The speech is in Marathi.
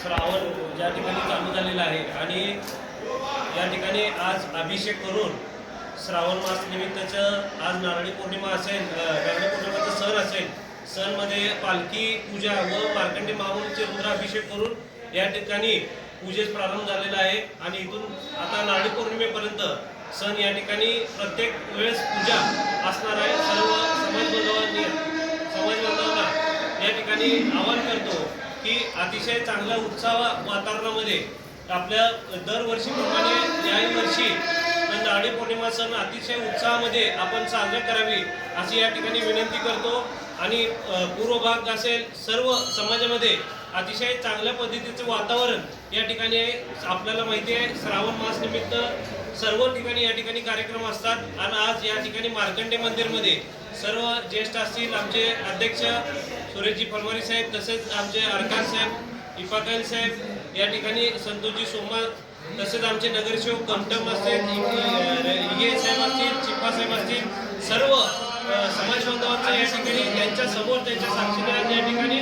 श्रावण ज्या ठिकाणी चालू झालेला आहे आणि या ठिकाणी आज अभिषेक करून श्रावण मास निमित्ताचं आज नारळी पौर्णिमा असेल, नारळी पौर्णिमेचा सण असेल, सणमध्ये पालखी पूजा व मार्कंडी महामुनीचे रुद्राभिषेक करून या ठिकाणी पूजेस प्रारंभ झालेला आहे आणि इथून आता नारळी पौर्णिमेपर्यंत सण या ठिकाणी प्रत्येक वेळेस पूजा असणार आहे। सर्व समाजबांधवांना या ठिकाणी आवाहन करतो की अतिशय चांगल्या उत्साह वातावरणामध्ये आपल्या दरवर्षीप्रमाणे याही वर्षी नारळी पौर्णिमा सण अतिशय उत्साहामध्ये आपण साजरा करावी अशी या ठिकाणी विनंती करतो आणि पूर्व भाग असेल सर्व समाजामध्ये अतिशय चांगल्या पद्धतीचे वातावरण या ठिकाणी आहे। आपल्याला माहिती आहे श्रावण मास निमित्त सर्व ठिकाणी या ठिकाणी कार्यक्रम असतात आणि आज या ठिकाणी मार्कंडे मंदिरमध्ये सर्व ज्येष्ठ असतील आमचे अध्यक्ष सुरेशजी फलमारी साहेब, तसेच आमचे अरकान साहेब, इफाकान साहेब, या ठिकाणी संतोषजी सोमवार, तसेच आमचे नगरसेवक कमटम असतील, इगे साहेब असतील, चिप्पा साहेब असतील, सर्व समाज बांधवांचा या ठिकाणी त्यांच्या समोर त्यांच्या साक्षीने या ठिकाणी